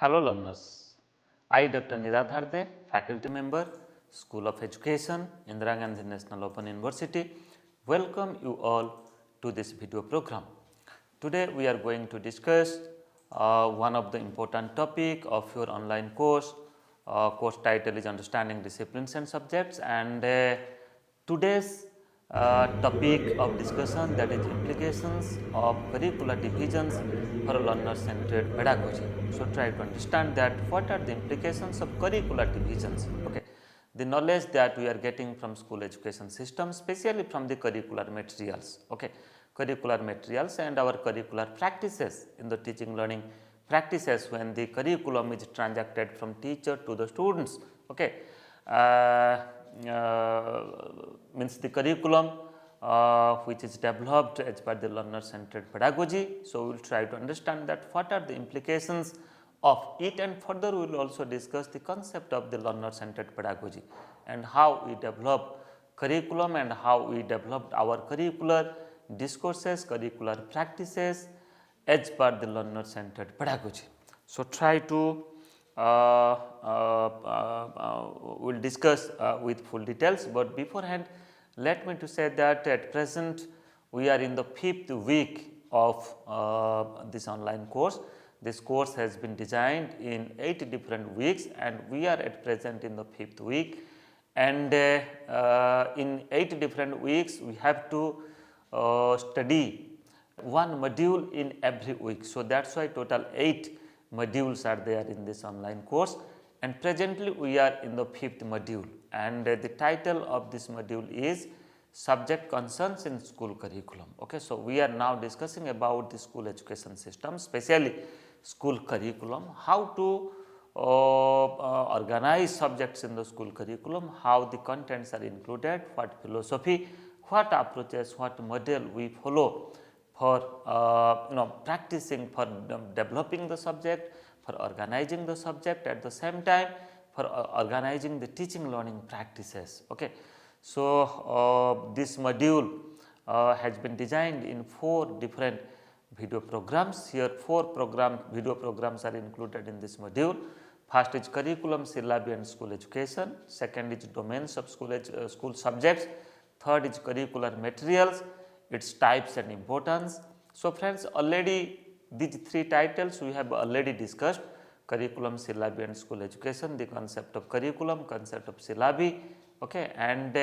Hello learners, I Dr. Niradhar, faculty member, School of Education, Indira Gandhi National Open University, welcome you all to this video program. Today we are going to discuss one of the important topic of your online course. Course title is Understanding Disciplines and Subjects, and today's topic of discussion, that is implications of curricular divisions for learner centered pedagogy. So, try to understand that what are the implications of curricular divisions. Okay. The knowledge that we are getting from school education system, especially from the curricular materials, okay, curricular materials and our curricular practices in the teaching learning practices when the curriculum is transacted from teacher to the students. Okay. Means the curriculum which is developed as per the learner centered pedagogy. So, we will try to understand that what are the implications of it, and further we will also discuss the concept of the learner centered pedagogy and how we develop curriculum and how we developed our curricular discourses, curricular practices as per the learner centered pedagogy. So, try to we will discuss with full details, but beforehand let me to say that at present we are in the 5th week of this online course. This course has been designed in 8 different weeks and we are at present in the 5th week, and in 8 different weeks we have to study one module in every week. So, that is why total 8 modules are there in this online course, and presently we are in the 5th module, and the title of this module is Subject Concerns in School Curriculum. Okay. So, we are now discussing about the school education system, especially school curriculum, how to organize subjects in the school curriculum, how the contents are included, what philosophy, what approaches, what model we follow for practicing, for developing the subject, for organizing the subject, at the same time for organizing the teaching learning practices. Okay. So, this module has been designed in 4 different video programs. Here 4 video programs are included in this module. First is curriculum, syllabi and school education, second is domains of school subjects, third is curricular materials, its types and importance. So, friends, already these 3 titles we have already discussed: curriculum, syllabi and school education, the concept of curriculum, concept of syllabi, okay, and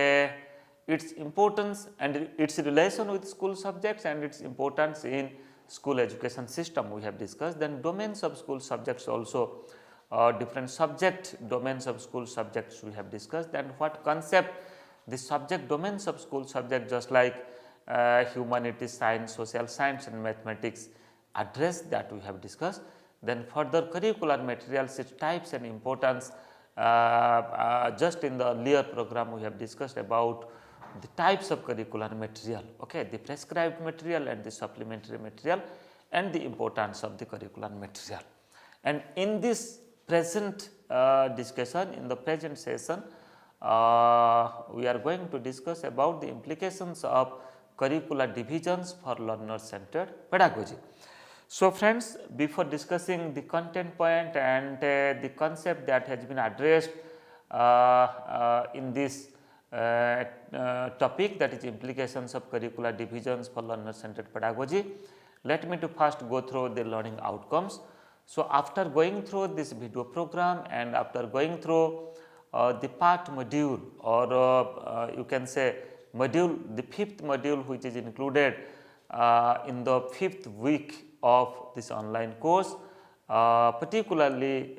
its importance and its relation with school subjects and its importance in school education system we have discussed. Then domains of school subjects also, different subject domains of school subjects we have discussed, and what concept the subject domains of school subject, just like humanities, science, social science and mathematics address, that we have discussed. Then further curricular materials, its types and importance, just in the earlier program we have discussed about the types of curricular material, okay, the prescribed material and the supplementary material and the importance of the curricular material. And in this present discussion, in the present session, we are going to discuss about the implications of curricular divisions for learner centered pedagogy. So, friends, before discussing the content point and the concept that has been addressed in this topic, that is implications of curricular divisions for learner centered pedagogy, let me to first go through the learning outcomes. So, after going through this video program and after going through the part module, or you can say module, the 5th module which is included in the 5th week of this online course, particularly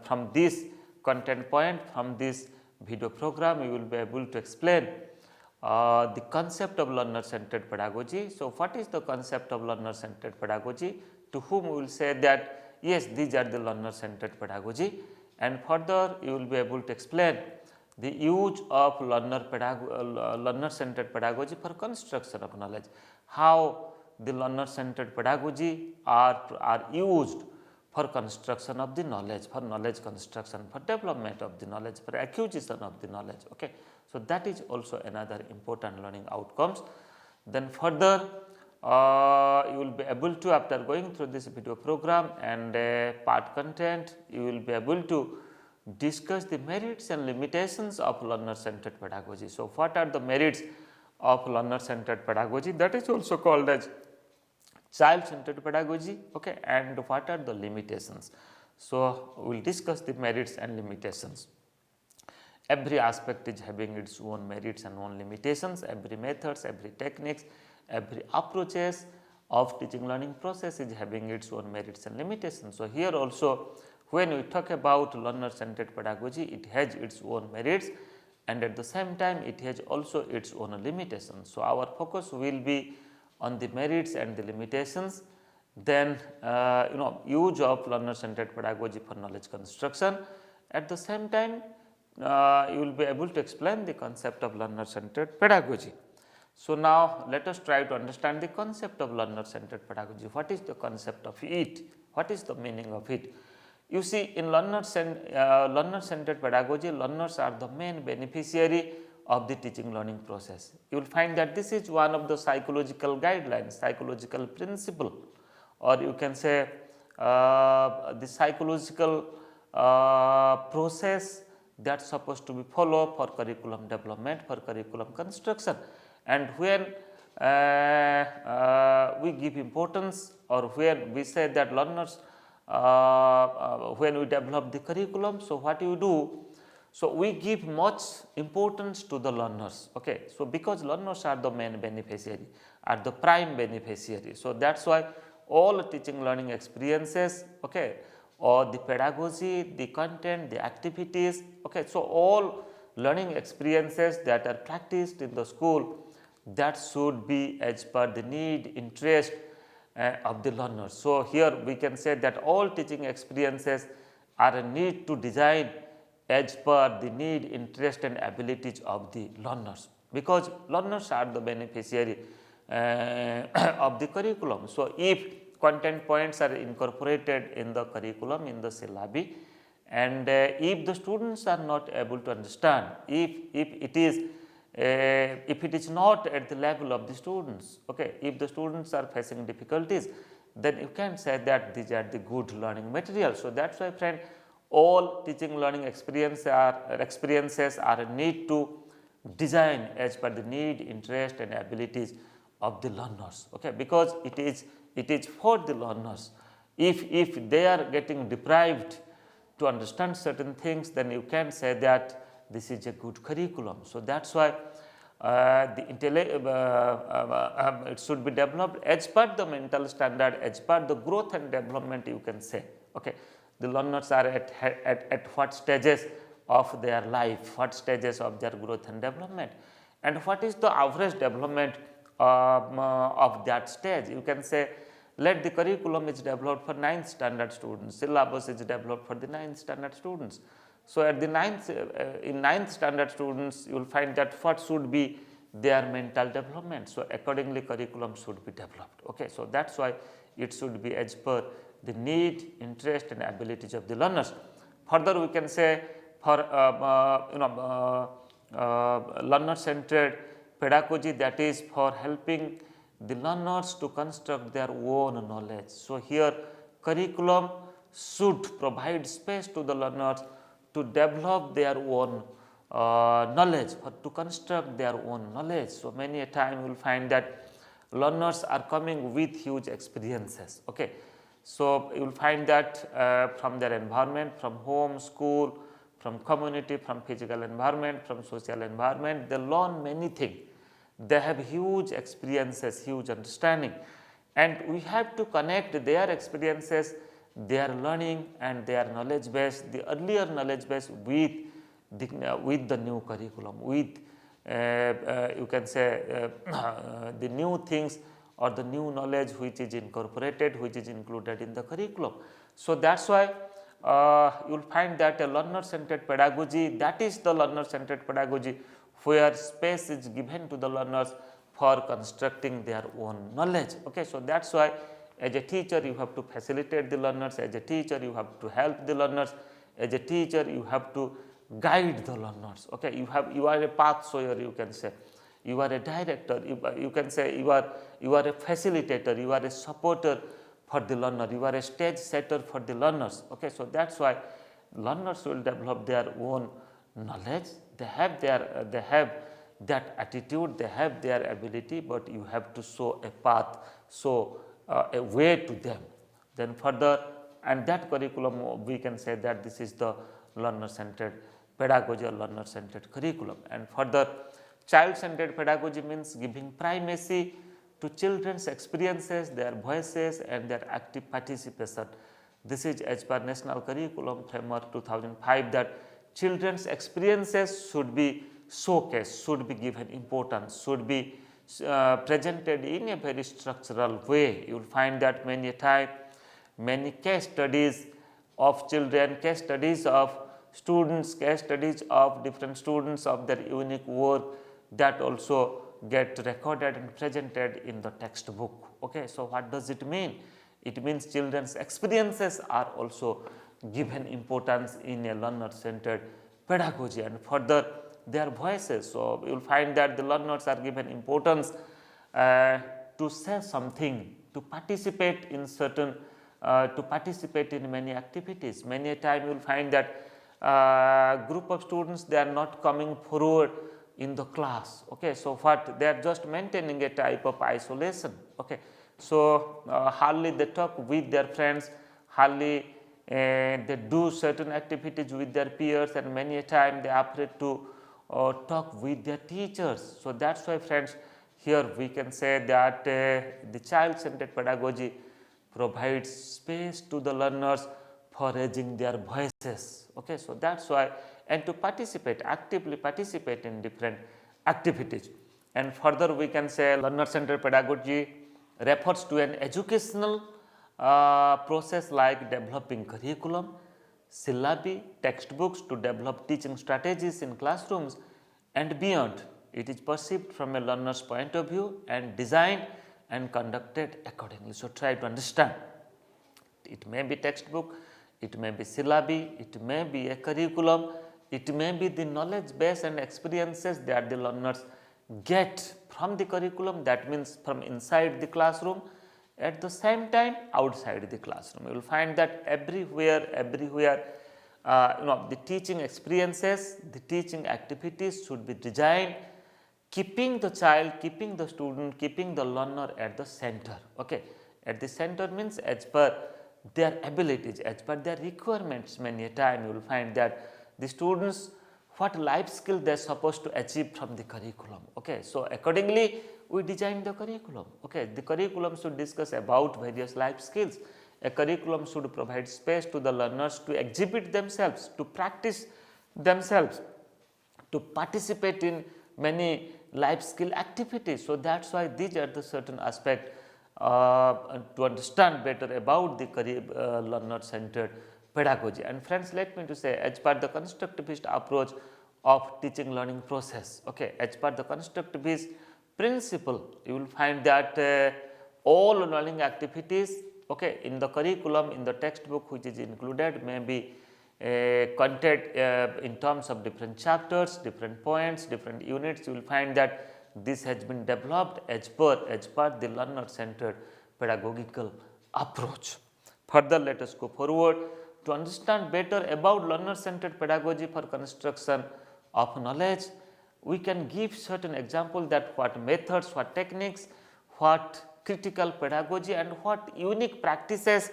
from this content point, from this video program, you will be able to explain the concept of learner centered pedagogy. So, what is the concept of learner centered pedagogy, to whom we will say that yes, these are the learner centered pedagogy, and further you will be able to explain the use of learner centered pedagogy for construction of knowledge, how the learner centered pedagogy are used for construction of the knowledge, for knowledge construction, for development of the knowledge, for acquisition of the knowledge. Okay. So, that is also another important learning outcomes. Then further you will be able to, after going through this video program and part content, you will be able to discuss the merits and limitations of learner centered pedagogy. So, what are the merits of learner centered pedagogy, that is also called as child centered pedagogy, okay, and what are the limitations. So, we will discuss the merits and limitations. Every aspect is having its own merits and own limitations, every methods, every techniques, every approaches of teaching learning process is having its own merits and limitations. So, here also when we talk about learner centered pedagogy, it has its own merits and at the same time it has also its own limitations. So, our focus will be on the merits and the limitations, then use of learner centered pedagogy for knowledge construction. At the same time, you will be able to explain the concept of learner centered pedagogy. So, now let us try to understand the concept of learner centered pedagogy. What is the concept of it? What is the meaning of it? You see, in learner centered pedagogy, learners are the main beneficiary of the teaching learning process. You will find that this is one of the psychological guidelines, psychological principle, or you can say the psychological process that is supposed to be followed for curriculum development, for curriculum construction. And when we give importance, or when we say that learners, when we develop the curriculum, so what you do? So, we give much importance to the learners, okay. So, because learners are the main beneficiary, are the prime beneficiary. So, that is why all teaching learning experiences, okay, or the pedagogy, the content, the activities, okay. So, all learning experiences that are practiced in the school, that should be as per the need, interest of the learners. So, here we can say that all teaching experiences are a need to design as per the need, interest and abilities of the learners, because learners are the beneficiary of the curriculum. So, if content points are incorporated in the curriculum, in the syllabi, and if the students are not able to understand, if it is not at the level of the students, okay, if the students are facing difficulties, then you can say that these are the good learning material. So, that is why friend, all teaching learning experiences are a need to design as per the need, interest and abilities of the learners, okay, because it is for the learners. If they are getting deprived to understand certain things, then you can say that this is a good curriculum. So, that is why it should be developed as per the mental standard, as per the growth and development, you can say, okay. The learners are at what stages of their life, what stages of their growth and development, and what is the average development of that stage. You can say, let the curriculum is developed for 9th standard students, syllabus is developed for the 9th standard students. So, at the 9th standard students, you will find that what should be their mental development. So, accordingly curriculum should be developed, okay. So, that is why it should be as per the need, interest and abilities of the learners. Further, we can say for learner centered pedagogy, that is for helping the learners to construct their own knowledge. So, here curriculum should provide space to the learners to develop their own knowledge, or to construct their own knowledge. So, many a time you will find that learners are coming with huge experiences, okay. So, you will find that from their environment, from home, school, from community, from physical environment, from social environment, they learn many things. They have huge experiences, huge understanding, and we have to connect their experiences, their learning and their knowledge base, the earlier knowledge base with the new curriculum, with you can say the new things or the new knowledge which is incorporated, which is included in the curriculum. So, that is why you will find that a learner centered pedagogy, that is the learner centered pedagogy where space is given to the learners for constructing their own knowledge, okay. So, that is why as a teacher you have to facilitate the learners, as a teacher you have to help the learners, as a teacher you have to guide the learners, okay. You are a path shower, you can say. you are a director, you can say you are a facilitator, you are a supporter for the learner, you are a stage setter for the learners. Okay. So, that is why learners will develop their own knowledge, they have that attitude, they have their ability, but you have to show a path, show a way to them. Then further, and that curriculum we can say that this is the learner centered pedagogy or learner centered curriculum. And further, child centered pedagogy means giving primacy to children's experiences, their voices and their active participation. This is as per National Curriculum Framework 2005 that children's experiences should be showcased, should be given importance, should be presented in a very structural way. You will find that many a time, many case studies of children, case studies of students, case studies of different students of their unique work, that also get recorded and presented in the textbook. Okay. So, what does it mean? It means children's experiences are also given importance in a learner centered pedagogy, and further their voices. So, you will find that the learners are given importance to say something, to participate in certain to participate in many activities. Many a time you will find that group of students, they are not coming forward in the class. Okay. So, what they are just maintaining a type of isolation. Okay. So, hardly they talk with their friends, hardly they do certain activities with their peers, and many a time they are afraid to talk with their teachers. So, that is why friends, here we can say that the child centered pedagogy provides space to the learners for raising their voices. Okay. So, that is why, and to participate, actively participate in different activities. And further we can say learner centered pedagogy refers to an educational process like developing curriculum, syllabi, textbooks to develop teaching strategies in classrooms and beyond. It is perceived from a learner's point of view and designed and conducted accordingly. So, try to understand. It may be textbook, it may be syllabi, it may be a curriculum, it may be the knowledge base and experiences that the learners get from the curriculum, that means from inside the classroom, at the same time outside the classroom. You will find that everywhere the teaching experiences, the teaching activities should be designed keeping the child, keeping the student, keeping the learner at the center. Okay. At the center means as per their abilities, as per their requirements. Many a time you will find that the students, what life skill they are supposed to achieve from the curriculum. Okay. So, accordingly we design the curriculum. Okay. The curriculum should discuss about various life skills. A curriculum should provide space to the learners to exhibit themselves, to practice themselves, to participate in many life skill activities. So, that is why these are the certain aspect to understand better about the learner centered pedagogy. And friends, let me to say, as per the constructivist approach of teaching learning process, okay, as per the constructivist principle, you will find that all learning activities, okay, in the curriculum, in the textbook which is included, may be content in terms of different chapters, different points, different units. You will find that this has been developed as per the learner centered pedagogical approach. Further, let us go forward to understand better about learner centered pedagogy for construction of knowledge. We can give certain example that what methods, what techniques, what critical pedagogy and what unique practices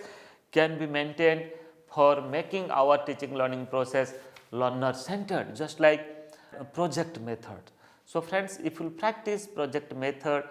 can be maintained for making our teaching learning process learner centered, just like project method. So, friends, if you practice project method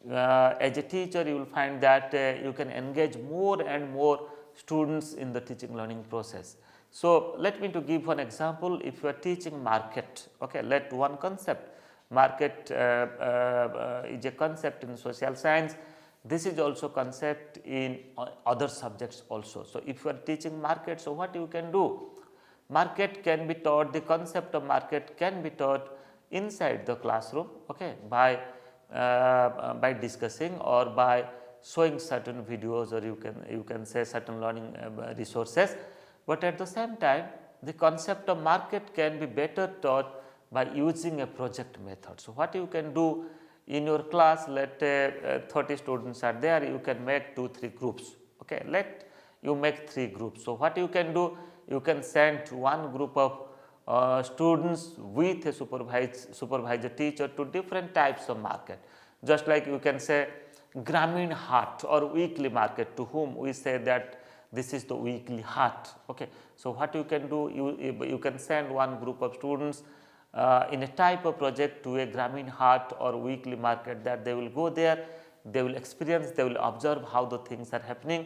as a teacher, you will find that you can engage more and more students in the teaching learning process. So, let me to give one example. If you are teaching market, okay, let one concept, market is a concept in social science. This is also concept in other subjects also. So, if you are teaching market, so what you can do? Market can be taught, the concept of market can be taught inside the classroom, okay, by discussing or by showing certain videos, or you can say certain learning resources. But at the same time, the concept of market can be better taught by using a project method. So, what you can do in your class, let 30 students are there, you can make 2-3 groups. Okay, let you make 3 groups. So, what you can do, you can send one group of students with a supervisor teacher to different types of market. Just like you can say Gramin Haat or weekly market, to whom we say that this is the weekly Haat. Okay. So, what you can do, you can send one group of students in a type of project to a Gramin Haat or weekly market, that they will go there, they will experience, they will observe how the things are happening.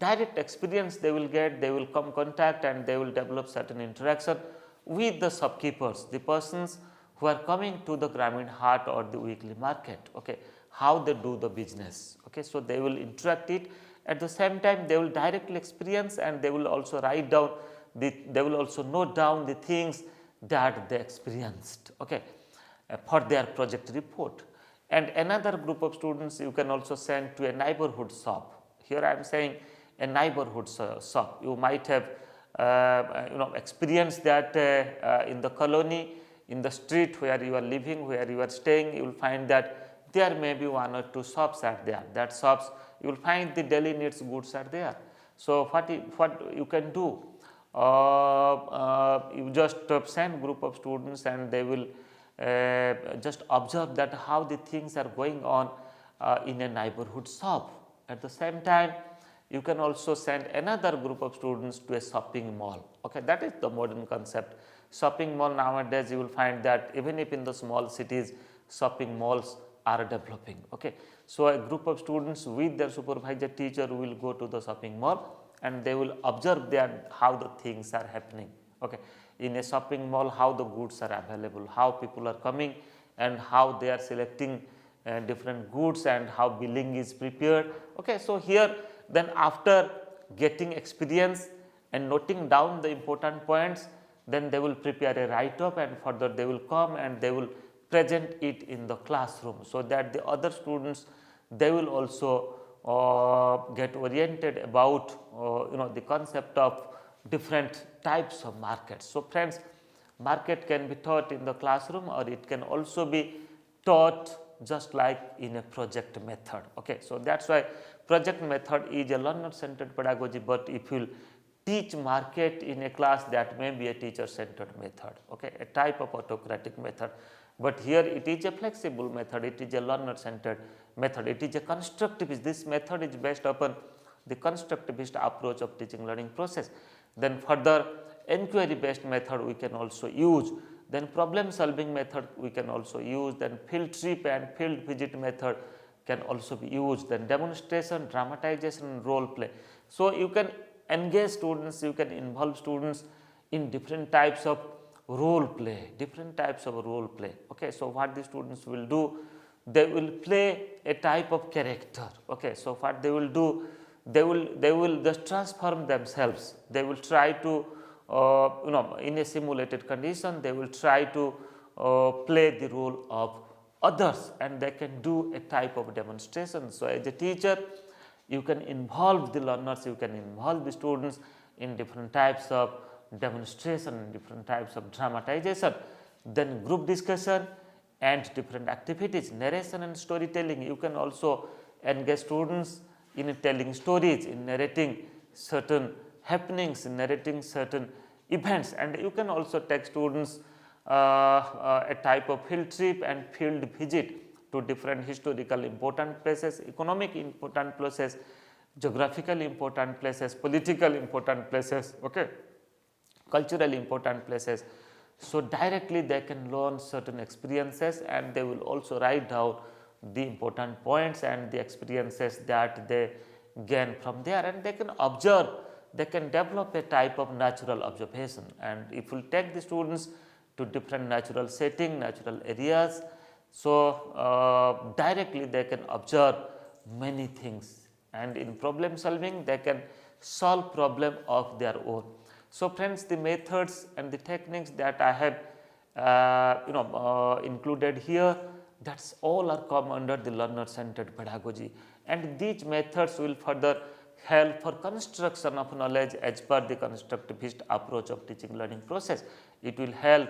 Direct experience they will get, they will come contact and they will develop certain interaction with the shopkeepers, the persons who are coming to the Gramin Haat or the weekly market. Okay, how they do the business. Okay, so they will interact it. At the same time, they will directly experience and they will also write down they will also note down the things that they experienced, okay, for their project report. And another group of students you can also send to a neighborhood shop. Here I am saying a neighborhood shop. You might have experienced that in the colony, in the street where you are living, where you are staying, you will find that there may be 1 or 2 shops are there. That shops you will find the daily needs goods are there. So, what you can do, you just send group of students and they will just observe that how the things are going on in a neighborhood shop. At the same time, you can also send another group of students to a shopping mall. Okay, that is the modern concept. Shopping mall nowadays you will find that even if in the small cities, shopping malls are developing. Okay, so a group of students with their supervisor teacher will go to the shopping mall and they will observe there how the things are happening. Okay, in a shopping mall, how the goods are available, how people are coming and how they are selecting different goods and how billing is prepared. Okay, so here then after getting experience and noting down the important points, then they will prepare a write up and further they will come and they will present it in the classroom, so that the other students they will also get oriented about the concept of different types of markets. So, friends, market can be taught in the classroom or it can also be taught just like in a project method. Okay, so that's why project method is a learner centered pedagogy, but if you teach market in a class, that may be a teacher centered method, okay, a type of autocratic method. But here it is a flexible method, it is a learner centered method, it is a constructivist. This method is based upon the constructivist approach of teaching learning process. Then further inquiry based method we can also use, then problem solving method we can also use, then field trip and field visit method can also be used, then demonstration, dramatization, role play. So, you can engage students, you can involve students in different types of role play, Okay, so, what the students will do, they will play a type of character. Okay, so, what they will do, they will just transform themselves, they will try to in a simulated condition, they will try to play the role of others and they can do a type of demonstration. So, as a teacher you can involve the learners, you can involve the students in different types of demonstration, different types of dramatization, then group discussion and different activities, narration and storytelling. You can also engage students in telling stories, in narrating certain happenings, in narrating certain events, and you can also take students a type of field trip and field visit to different historical important places, economic important places, geographically important places, political important places, okay, culturally important places. So, directly they can learn certain experiences and they will also write down the important points and the experiences that they gain from there, and they can observe, they can develop a type of natural observation. And if we take the students to different natural setting, natural areas, so directly they can observe many things, and in problem solving they can solve problem of their own. So, friends, the methods and the techniques that I have included here, that's all are come under the learner centered pedagogy, and these methods will further help for construction of knowledge as per the constructivist approach of teaching learning process. It will help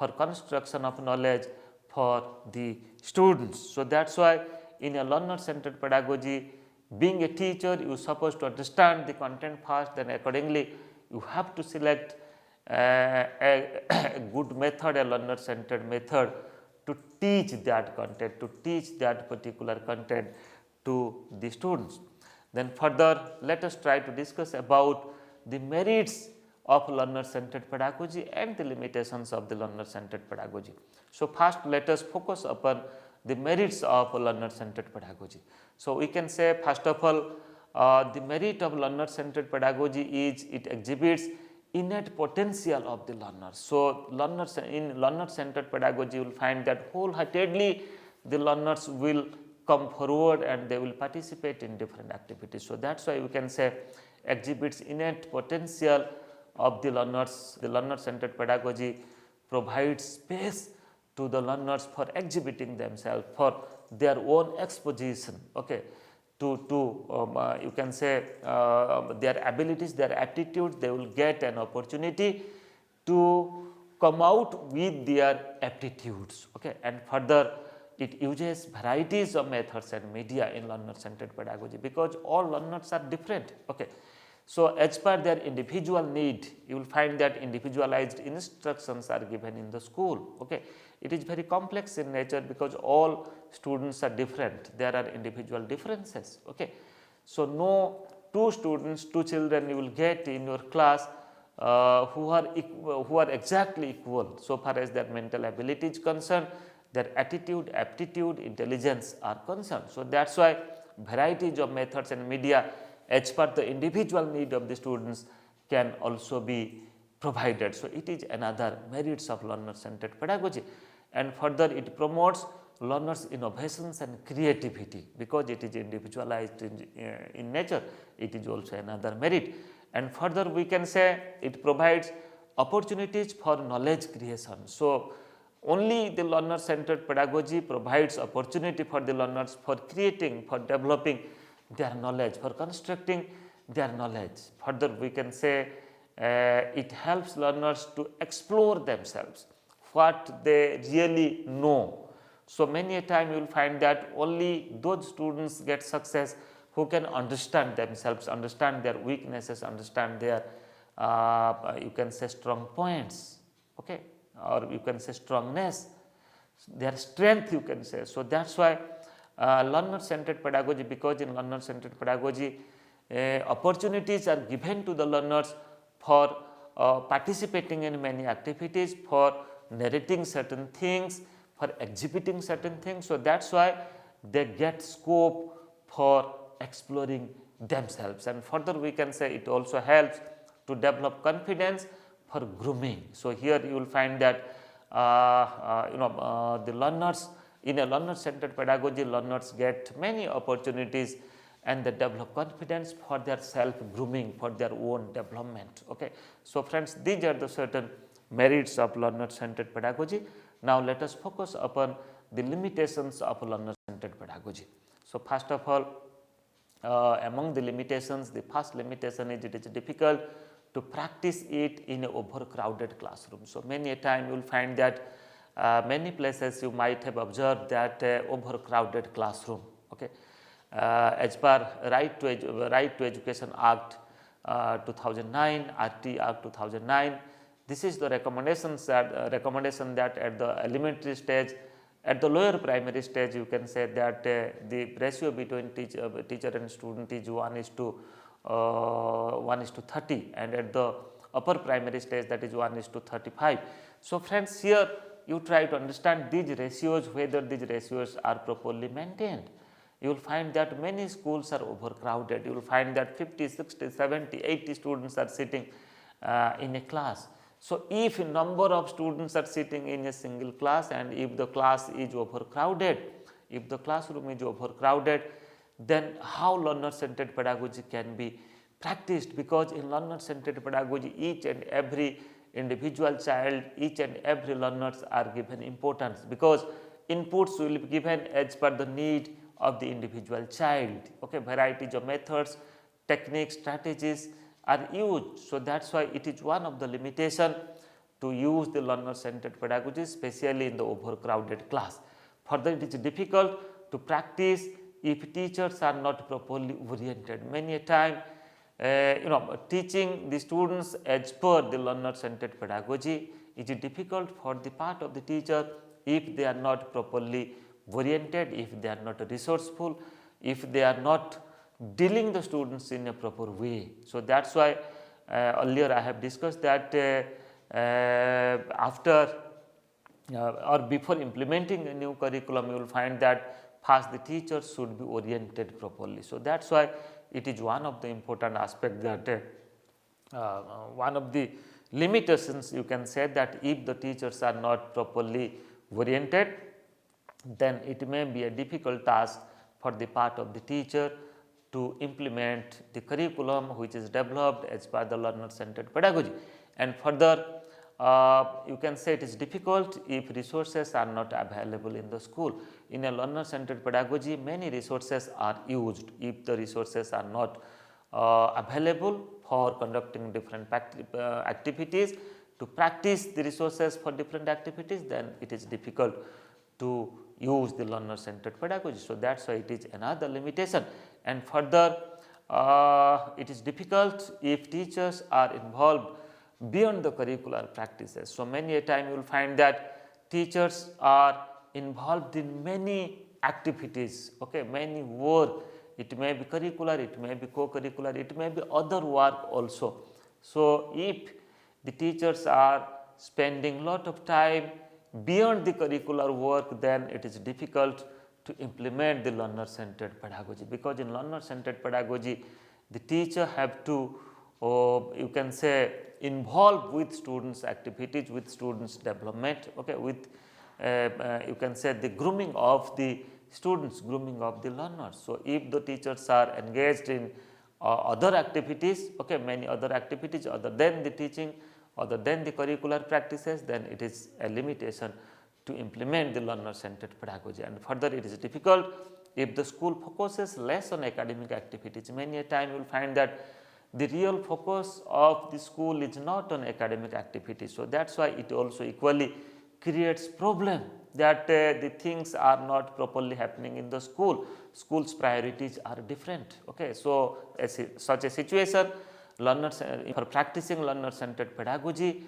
for construction of knowledge for the students. So, that is why in a learner centered pedagogy, being a teacher, you are supposed to understand the content first, then accordingly you have to select a good method, a learner centered method to teach that content, to teach that particular content to the students. Then further, let us try to discuss about the merits of learner centered pedagogy and the limitations of the learner centered pedagogy. So, first let us focus upon the merits of learner centered pedagogy. So, we can say first of all, the merit of learner centered pedagogy is it exhibits innate potential of the learners. So, in learner centered pedagogy you will find that wholeheartedly the learners will come forward and they will participate in different activities. So, that is why we can say exhibits innate potential of the learners. The learner centered pedagogy provides space to the learners for exhibiting themselves, for their own exposition, okay, to you can say their abilities, their aptitudes. They will get an opportunity to come out with their aptitudes, okay. And further, it uses varieties of methods and media in learner centered pedagogy, because all learners are different, okay. So, as per their individual need, you will find that individualized instructions are given in the school, okay. It is very complex in nature, because all students are different, there are individual differences, okay. So, no two students, two children you will get in your class who are exactly equal so far as their mental ability is concerned, their attitude, aptitude, intelligence are concerned. So, that is why varieties of methods and media as per the individual need of the students can also be provided. So, it is another merits of learner centered pedagogy, and further it promotes learners innovations and creativity, because it is individualized in nature. It is also another merit, and further we can say it provides opportunities for knowledge creation. So, only the learner centered pedagogy provides opportunity for the learners for creating, for developing their knowledge, for constructing their knowledge. Further we can say it helps learners to explore themselves, what they really know. So, many a time you will find that only those students get success who can understand themselves, understand their weaknesses, understand their you can say strong points, okay, or you can say strongness, their strength you can say. So, that is why learner centered pedagogy, because in learner centered pedagogy opportunities are given to the learners for participating in many activities, for narrating certain things, for exhibiting certain things. So, that is why they get scope for exploring themselves, and further we can say it also helps to develop confidence for grooming. So, here you will find that the learners in a learner centered pedagogy, learners get many opportunities and they develop confidence for their self grooming, for their own development, okay. So, friends, these are the certain merits of learner centered pedagogy. Now, let us focus upon the limitations of learner centered pedagogy. So, first of all, among the limitations, the first limitation is it is difficult to practice it in an overcrowded classroom. So, many a time you will find that many places you might have observed that overcrowded classroom, okay. As per Right to Education Act 2009, RT Act 2009, this is the recommendation that at the elementary stage, at the lower primary stage, you can say that the ratio between teacher and student is 1:30, and at the upper primary stage, that is 1:35. So, friends, here you try to understand these ratios, whether these ratios are properly maintained. You will find that many schools are overcrowded. You will find that 50, 60, 70, 80 students are sitting in a class. So, if a number of students are sitting in a single class, and if the class is overcrowded, if the classroom is overcrowded, then how learner centered pedagogy can be practiced? Because in learner centered pedagogy, each and every individual child, each and every learners are given importance, because inputs will be given as per the need of the individual child, okay. Varieties of methods, techniques, strategies are used. So, that is why it is one of the limitation to use the learner centered pedagogy, especially in the overcrowded class. Further, it is difficult to practice if teachers are not properly oriented. Many a time teaching the students as per the learner centered pedagogy is difficult for the part of the teacher if they are not properly oriented, if they are not resourceful, if they are not dealing the students in a proper way. So, that is why earlier I have discussed that after or before implementing a new curriculum, you will find that first the teachers should be oriented properly. So, that is why it is one of the important aspects that one of the limitations you can say that if the teachers are not properly oriented, then it may be a difficult task for the part of the teacher to implement the curriculum which is developed as per the learner centered pedagogy. And further, you can say it is difficult if resources are not available in the school. In a learner centered pedagogy, many resources are used. If the resources are not available for conducting different activities, to practice the resources for different activities, then it is difficult to use the learner centered pedagogy. So, that is why it is another limitation. And further, it is difficult if teachers are involved beyond the curricular practices. So, many a time you will find that teachers are involved in many activities, many work. It may be curricular, it may be co-curricular, it may be other work also. So, if the teachers are spending lot of time beyond the curricular work, then it is difficult to implement the learner centered pedagogy, because in learner centered pedagogy the teacher have to you can say involve with students activities, with students development, with you can say the grooming of the students, grooming of the learners. So, if the teachers are engaged in other activities, many other activities other than the teaching, other than the curricular practices, then it is a limitation to implement the learner centered pedagogy. And further, it is difficult if the school focuses less on academic activities. Many a time you will find that the real focus of the school is not on academic activities. So, that is why it also equally creates problem that the things are not properly happening in the school. School's priorities are different. So, such a situation, learners for practicing learner centered pedagogy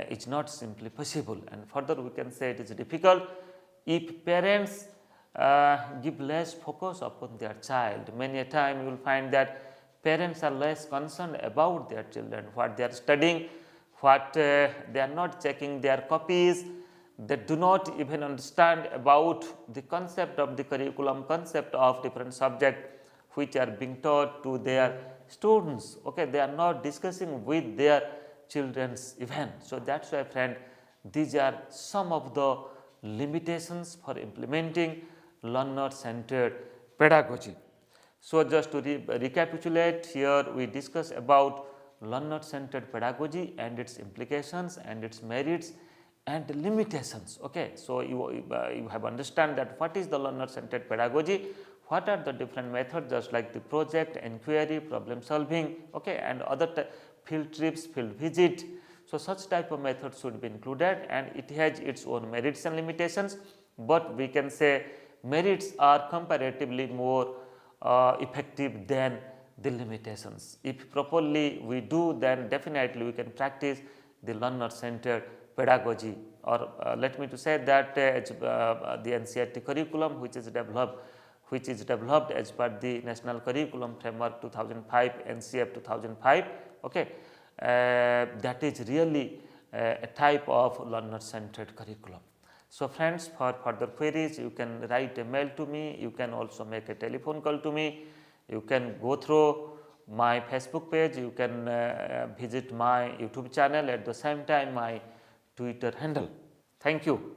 is not simply possible. And further, we can say it is difficult if parents give less focus upon their child. Many a time you will find that parents are less concerned about their children, what they are studying, what they are not checking their copies, they do not even understand about the concept of the curriculum, concept of different subjects which are being taught to their students. They are not discussing with their children's even. So, that is why friend, these are some of the limitations for implementing learner centered pedagogy. So, just to recapitulate, here we discuss about learner centered pedagogy and its implications and its merits and limitations. So, you have understand that what is the learner centered pedagogy, what are the different methods just like the project, inquiry, problem solving, and other field trips, field visit. So, such type of methods should be included, and it has its own merits and limitations, but we can say merits are comparatively more effective than the limitations. If properly we do, then definitely we can practice the learner centered pedagogy, or let me to say that the NCERT curriculum which is developed as per the National Curriculum Framework 2005, NCF 2005, that is really a type of learner centered curriculum. So, friends, for further queries you can write a mail to me, you can also make a telephone call to me, you can go through my Facebook page, you can visit my YouTube channel, at the same time my Twitter handle. Thank you.